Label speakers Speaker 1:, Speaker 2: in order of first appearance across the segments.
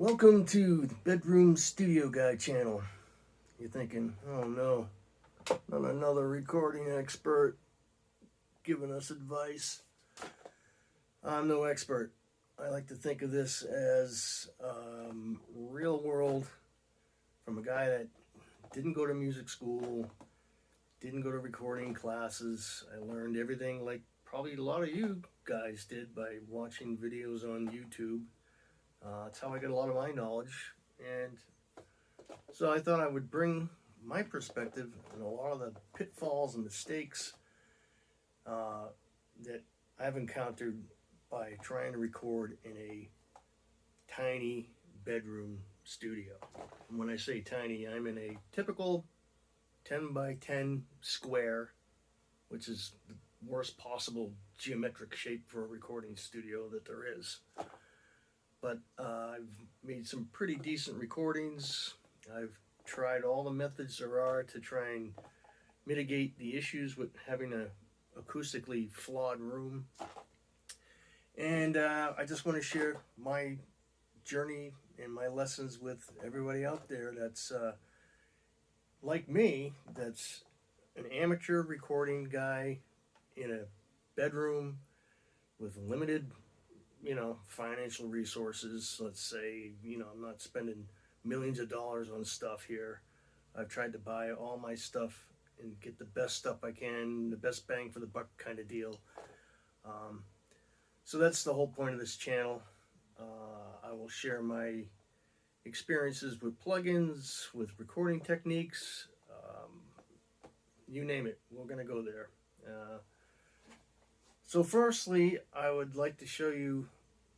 Speaker 1: Welcome to the Bedroom Studio Guy channel. You're thinking, oh no, not another recording expert giving us advice. I'm no expert. I like to think of this as real world from a guy that didn't go to music school, didn't go to recording classes. I learned everything like probably a lot of you guys did by watching videos on YouTube. That's how I get a lot of my knowledge, and so I thought I would bring my perspective and a lot of the pitfalls and mistakes that I've encountered by trying to record in a tiny bedroom studio. And when I say tiny, I'm in a typical 10 by 10 square, which is the worst possible geometric shape for a recording studio that there is. But I've made some pretty decent recordings. I've tried all the methods there are to try and mitigate the issues with having a acoustically flawed room. And I just want to share my journey and my lessons with everybody out there that's like me, that's an amateur recording guy in a bedroom with limited financial resources. Let's say, I'm not spending millions of dollars on stuff here. I've tried to buy all my stuff and get the best stuff I can, the best bang for the buck kind of deal. So that's the whole point of this channel. I will share my experiences with plugins, with recording techniques, you name it, we're going to go there. So firstly, I would like to show you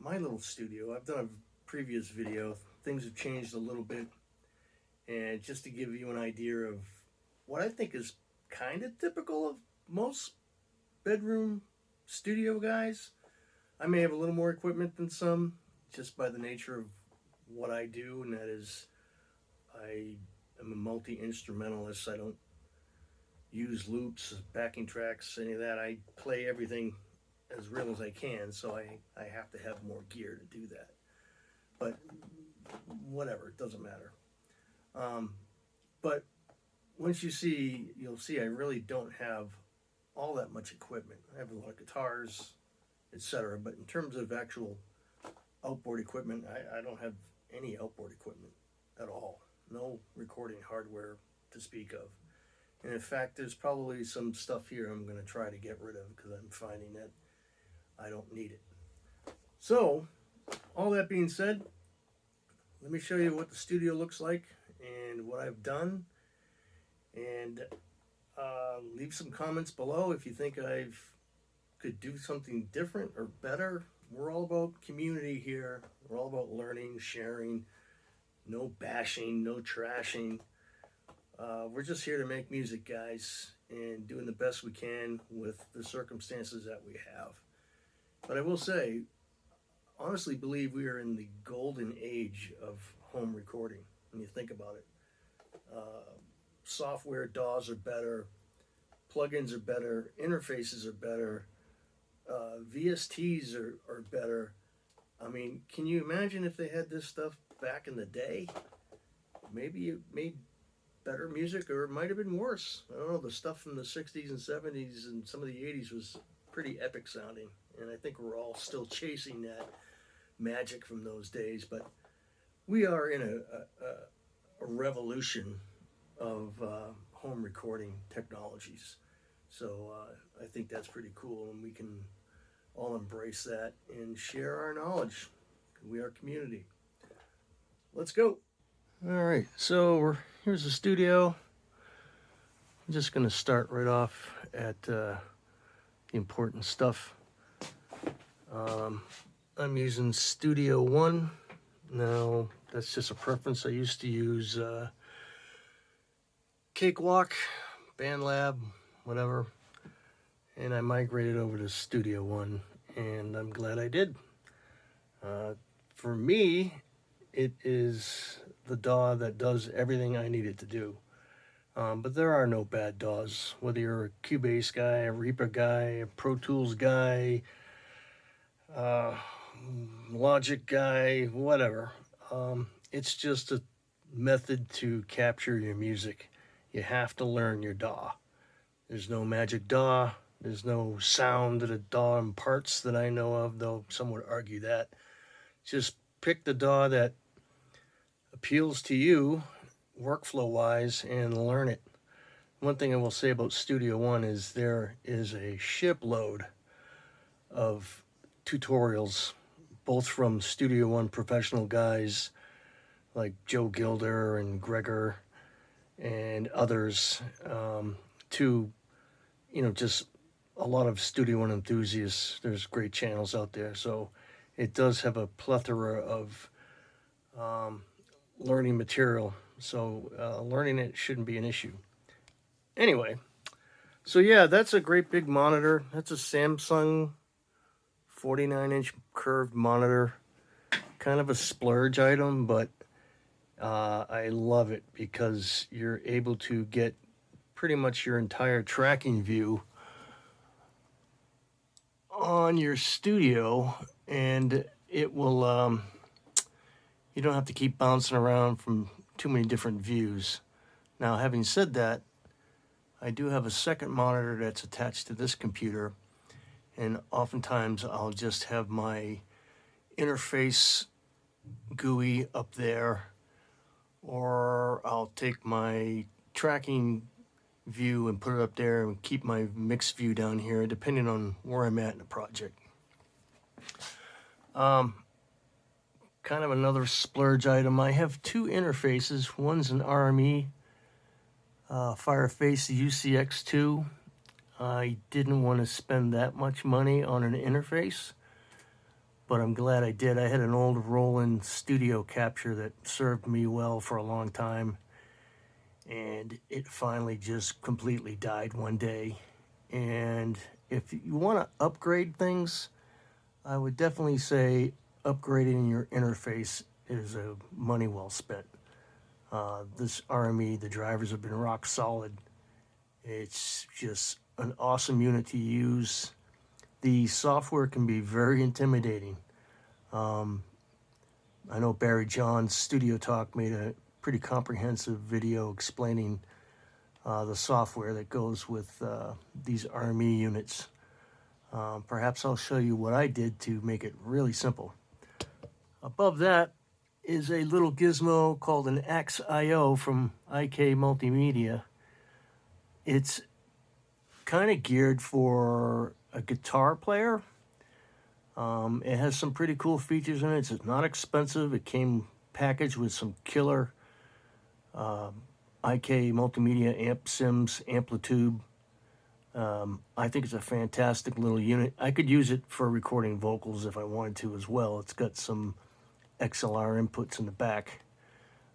Speaker 1: my little studio. I've done a previous video. Things have changed a little bit. And just to give you an idea of what I think is kind of typical of most bedroom studio guys. I may have a little more equipment than some, just by the nature of what I do, and that is I am a multi-instrumentalist. I don't use loops, backing tracks, any of that. I play everything as real as I can, so I have to have more gear to do that. But whatever, it doesn't matter. But once you'll see I really don't have all that much equipment. I have a lot of guitars, etc. But in terms of actual outboard equipment, I don't have any outboard equipment at all. No recording hardware to speak of. And in fact, there's probably some stuff here I'm going to try to get rid of because I'm finding that I don't need it. So, all that being said, let me show you what the studio looks like and what I've done. And leave some comments below if you think I could do something different or better. We're all about community here. We're all about learning, sharing, no bashing, no trashing. We're just here to make music, guys, and doing the best we can with the circumstances that we have. But I will say, honestly believe we are in the golden age of home recording, when you think about it. Software DAWs are better, plugins are better, interfaces are better, VSTs are better. I mean, can you imagine if they had this stuff back in the day? Maybe it made better music, or it might have been worse. I don't know, the stuff from the 60s and 70s and some of the 80s was pretty epic sounding, and I think we're all still chasing that magic from those days. But we are in a revolution of home recording technologies, so I think that's pretty cool, and we can all embrace that and share our knowledge. We are community. Let's go. All right, so here's the studio. I'm just going to start right off at the important stuff. I'm using Studio One. Now, that's just a preference. I used to use Cakewalk, BandLab, whatever, and I migrated over to Studio One, and I'm glad I did. For me, it is the DAW that does everything I need it to do. But there are no bad DAWs, whether you're a Cubase guy, a Reaper guy, a Pro Tools guy, Logic guy, whatever. It's just a method to capture your music. You have to learn your DAW. There's no magic DAW. There's no sound that a DAW imparts that I know of, though some would argue that. Just pick the DAW that appeals to you workflow wise and learn it. One thing I will say about Studio One is there is a shipload of tutorials, both from Studio One professional guys like Joe Gilder and Gregor and others, to, just a lot of Studio One enthusiasts. There's great channels out there. So it does have a plethora of learning material. So learning it shouldn't be an issue. Anyway, so yeah, that's a great big monitor. That's a Samsung 49-inch curved monitor. Kind of a splurge item, but I love it because you're able to get pretty much your entire tracking view on your studio, and it will, you don't have to keep bouncing around from too many different views. Now, having said that, I do have a second monitor that's attached to this computer, and oftentimes I'll just have my interface GUI up there, or I'll take my tracking view and put it up there and keep my mixed view down here, depending on where I'm at in the project. Kind of another splurge item. I have two interfaces. One's an RME Fireface UCX2. I didn't want to spend that much money on an interface, but I'm glad I did. I had an old Roland studio capture that served me well for a long time, and it finally just completely died one day. And if you want to upgrade things, I would definitely say upgrading your interface is a money well spent. This RME, the drivers have been rock solid. It's just an awesome unit to use. The software can be very intimidating. I know Barry John's Studio Talk made a pretty comprehensive video explaining the software that goes with these RME units. Perhaps I'll show you what I did to make it really simple. Above that is a little gizmo called an AXE-IO from IK Multimedia. It's kind of geared for a guitar player. It has some pretty cool features in it. It's not expensive. It came packaged with some killer IK Multimedia amp sims, amplitude. I think it's a fantastic little unit. I could use it for recording vocals if I wanted to as well. It's got some XLR inputs in the back.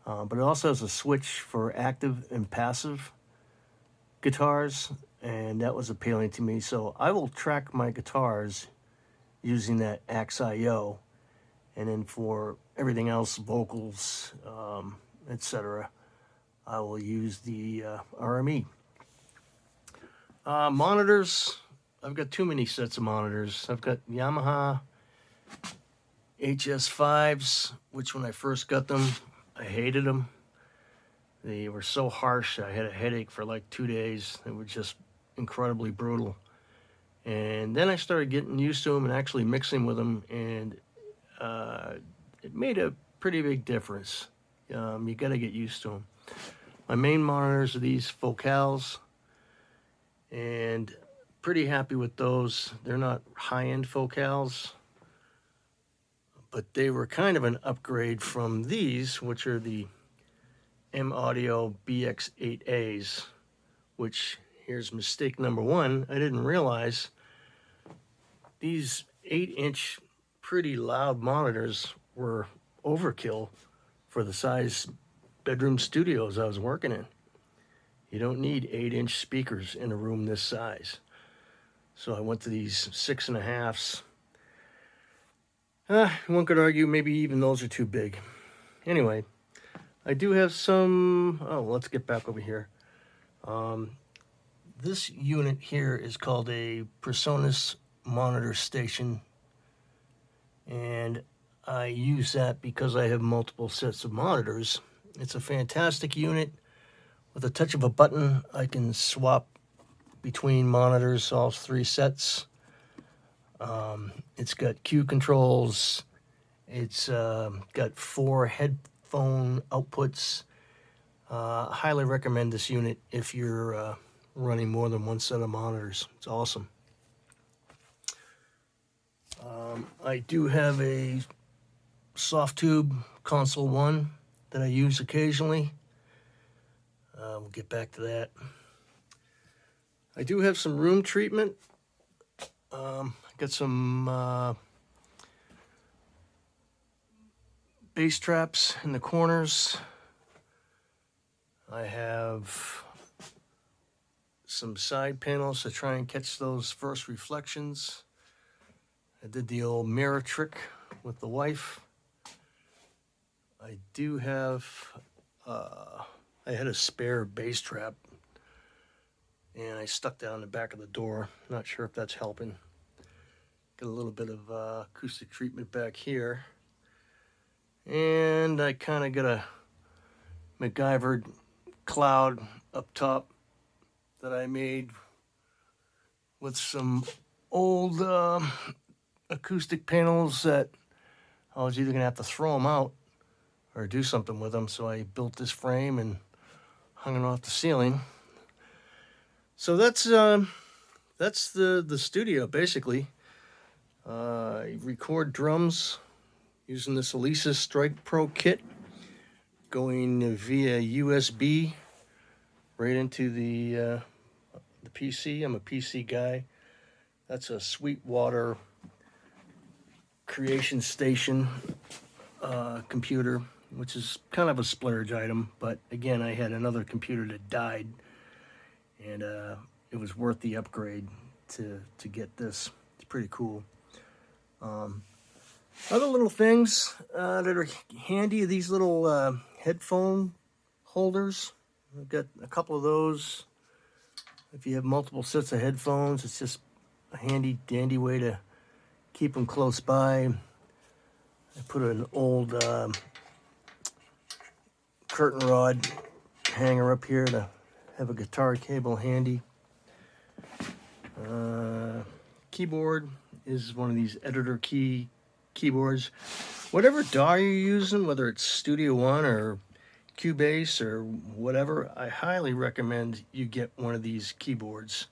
Speaker 1: But it also has a switch for active and passive guitars, and that was appealing to me. So I will track my guitars using that AXE-IO, and then for everything else, vocals, etc., I will use the RME. Monitors, I've got too many sets of monitors. I've got Yamaha HS5s, which when I first got them, I hated them. They were so harsh, I had a headache for like 2 days. They were just incredibly brutal. And then I started getting used to them and actually mixing with them, and it made a pretty big difference. You got to get used to them. My main monitors are these Focals, and pretty happy with those. They're not high-end Focals, but they were kind of an upgrade from these, which are the M-Audio BX8As, which, here's mistake number one. I didn't realize these 8-inch pretty loud monitors were overkill for the size bedroom studios I was working in. You don't need 8-inch speakers in a room this size. So I went to these 6.5s. One could argue maybe even those are too big. Anyway, I do have some... Oh, let's get back over here. This unit here is called a PreSonus monitor station. And I use that because I have multiple sets of monitors. It's a fantastic unit. With a touch of a button, I can swap between monitors, all 3 sets. It's got cue controls. It's got 4 headphone outputs. Highly recommend this unit if you're running more than 1 set of monitors. It's awesome. I do have a soft tube console 1 that I use occasionally. We'll get back to that. I do have some room treatment. I got some bass traps in the corners. I have some side panels to try and catch those first reflections. I did the old mirror trick with the wife. I do have, I had a spare bass trap and I stuck that on the back of the door. Not sure if that's helping. Got a little bit of acoustic treatment back here. And I kind of got a MacGyvered cloud up top that I made with some old acoustic panels that I was either gonna have to throw them out or do something with them. So I built this frame and hung it off the ceiling. So that's the studio basically. I record drums using this Elisa Strike Pro kit, going via USB right into the PC. I'm a PC guy. That's a Sweetwater Creation Station computer, which is kind of a splurge item. But again, I had another computer that died, and it was worth the upgrade to get this. It's pretty cool. Other little things that are handy are these little headphone holders. I've got a couple of those. If you have multiple sets of headphones, it's just a handy dandy way to keep them close by. I put an old curtain rod hanger up here to have a guitar cable handy. Keyboard is one of these editor keyboards. Whatever DAW you're using, whether it's Studio One or Cubase or whatever, I highly recommend you get one of these keyboards.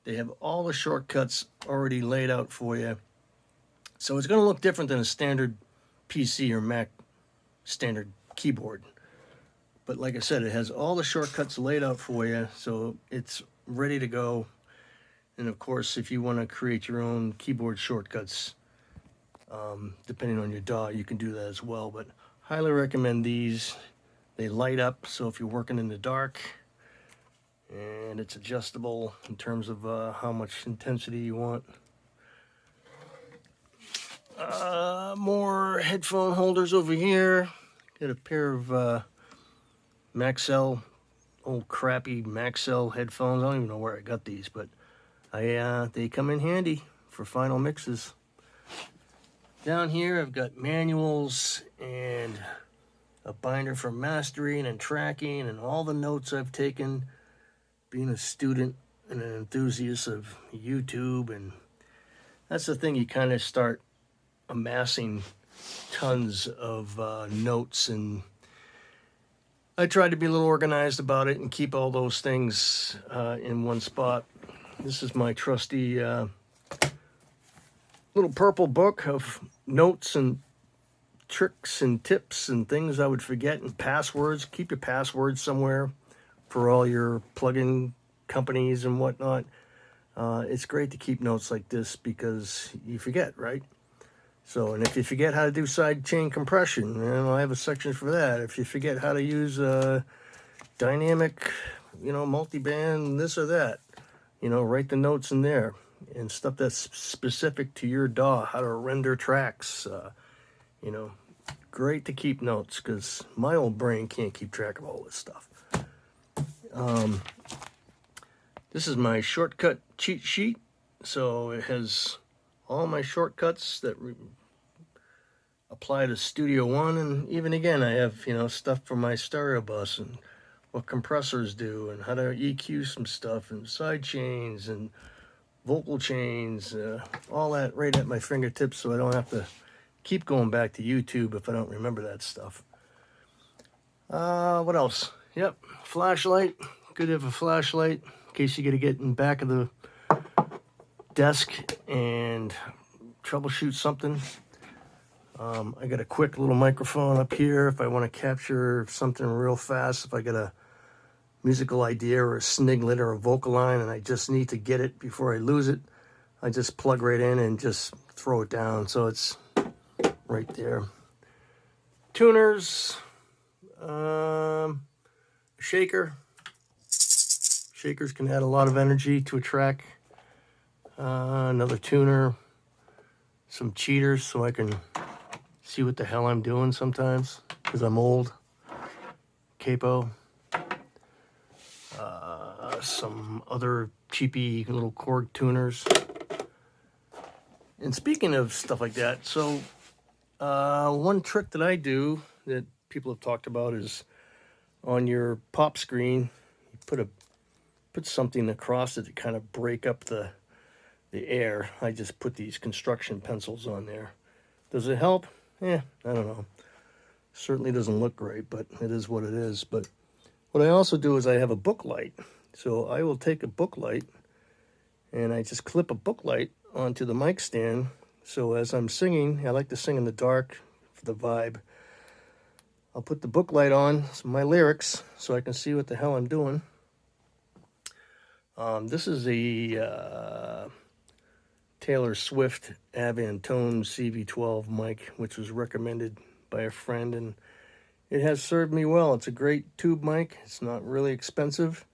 Speaker 1: They have all the shortcuts already laid out for you. So it's going to look different than a standard PC or Mac standard keyboard. But like I said, it has all the shortcuts laid out for you, so it's ready to go. And of course, if you want to create your own keyboard shortcuts, depending on your DAW, you can do that as well. But highly recommend these. They light up, so if you're working in the dark, and it's adjustable in terms of how much intensity you want. More headphone holders over here. Got a pair of Maxell, old crappy Maxell headphones. I don't even know where I got these, but they come in handy for final mixes. Down here I've got manuals and a binder for mastering and tracking and all the notes I've taken being a student and an enthusiast of YouTube. And that's the thing, you kind of start amassing tons of notes, and I tried to be a little organized about it and keep all those things in one spot. This is my trusty little purple book of notes and tricks and tips and things I would forget, and passwords. Keep your passwords somewhere for all your plugin companies and whatnot. It's great to keep notes like this because you forget, right? So, and if you forget how to do sidechain compression, I have a section for that. If you forget how to use dynamic, multiband, this or that, write the notes in there and stuff that's specific to your DAW, how to render tracks. Great to keep notes because my old brain can't keep track of all this stuff. This is my shortcut cheat sheet. So it has all my shortcuts that apply to Studio One, and even again, I have, stuff for my stereo bus and what compressors do and how to EQ some stuff and side chains and vocal chains, all that right at my fingertips, so I don't have to keep going back to YouTube if I don't remember that stuff. What else? Yep, flashlight. Good to have a flashlight in case you got to get in back of the desk and troubleshoot something. I got a quick little microphone up here if I want to capture something real fast. If I got a musical idea or a sniglet or a vocal line and I just need to get it before I lose it, I just plug right in and just throw it down. So it's right there. Tuners, shaker. Shakers can add a lot of energy to a track. Another tuner, some cheaters so I can see what the hell I'm doing sometimes because I'm old. Capo. Some other cheapy little Korg tuners. And speaking of stuff like that, so one trick that I do that people have talked about is on your pop screen, you put something across it to kind of break up the air. I just put these construction pencils on there. Does it help? I don't know. Certainly doesn't look great, but it is what it is. But what I also do is I have a book light. So I will take a book light and I just clip a book light onto the mic stand. So as I'm singing, I like to sing in the dark for the vibe. I'll put the book light on, my lyrics, so I can see what the hell I'm doing. This is a Taylor Swift Avantone CV12 mic, which was recommended by a friend, and it has served me well. It's a great tube mic. It's not really expensive,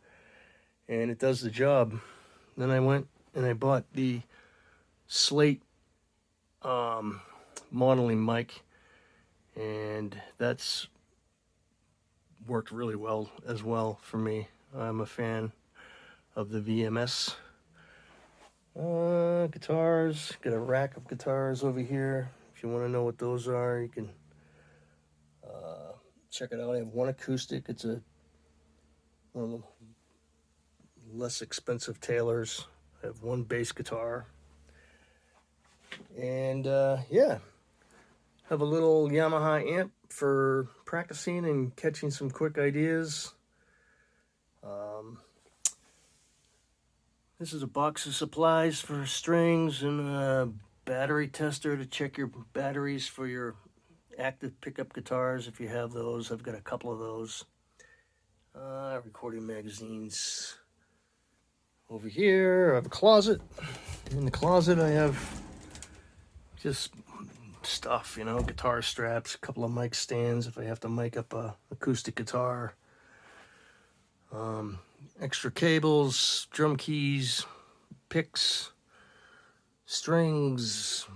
Speaker 1: and it does the job. Then I went and I bought the Slate modeling mic, and that's worked really well as well for me. I'm a fan of the VMS. Guitars, got a rack of guitars over here. If you want to know what those are, you can check it out. I have one acoustic. It's one of the less expensive Taylors. I have one bass guitar. And have a little Yamaha amp for practicing and catching some quick ideas. This is a box of supplies for strings and a battery tester to check your batteries for your active pickup guitars if you have those. I've got a couple of those. Recording magazines. Over here, I have a closet. In the closet, I have just stuff, guitar straps, a couple of mic stands if I have to mic up a acoustic guitar. Extra cables, drum keys, picks, strings,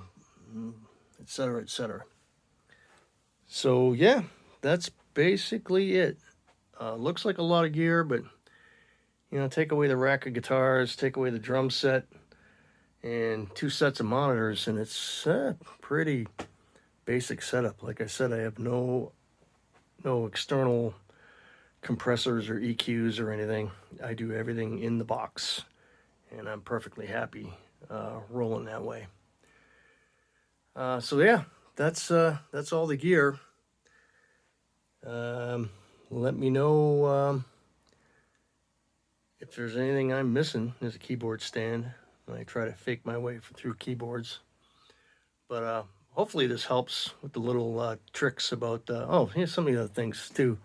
Speaker 1: etc., etc. So yeah, that's basically it. Looks like a lot of gear, but take away the rack of guitars, take away the drum set, and 2 sets of monitors, and it's a pretty basic setup. Like I said, I have no external compressors or EQs or anything. I do everything in the box, and I'm perfectly happy rolling that way. So yeah, that's all the gear. Let me know if there's anything I'm missing. There's a keyboard stand. I try to fake my way through keyboards, but hopefully this helps with the little tricks about. Here's some of the other things too.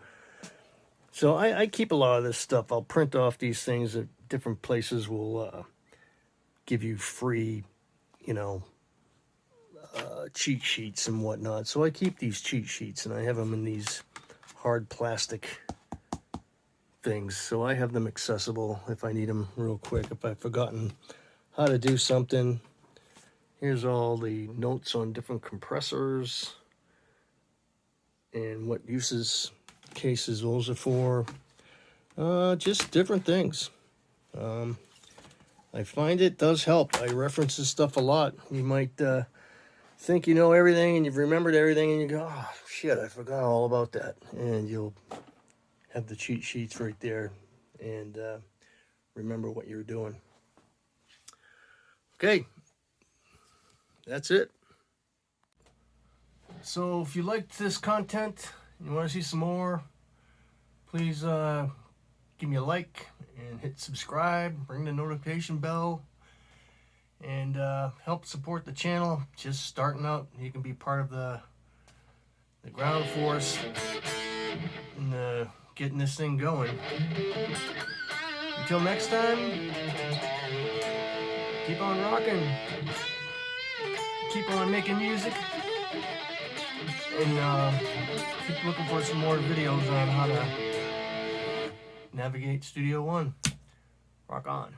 Speaker 1: So I keep a lot of this stuff. I'll print off these things that different places will give you free, cheat sheets and whatnot. So I keep these cheat sheets, and I have them in these hard plastic things. So I have them accessible if I need them real quick. If I've forgotten how to do something, here's all the notes on different compressors and what cases those are for. Just different things. I find it does help. I reference this stuff a lot. You might think you know everything and you've remembered everything and you go, oh shit, I forgot all about that. And you'll have the cheat sheets right there and remember what you're doing. Okay, that's it. So if you liked this content and you want to see some more, please give me a like and hit subscribe, ring the notification bell, and help support the channel. Just starting out, you can be part of the ground force and getting this thing going. Until next time, keep on rocking, keep on making music, and keep looking for some more videos on how to navigate Studio One. Rock on.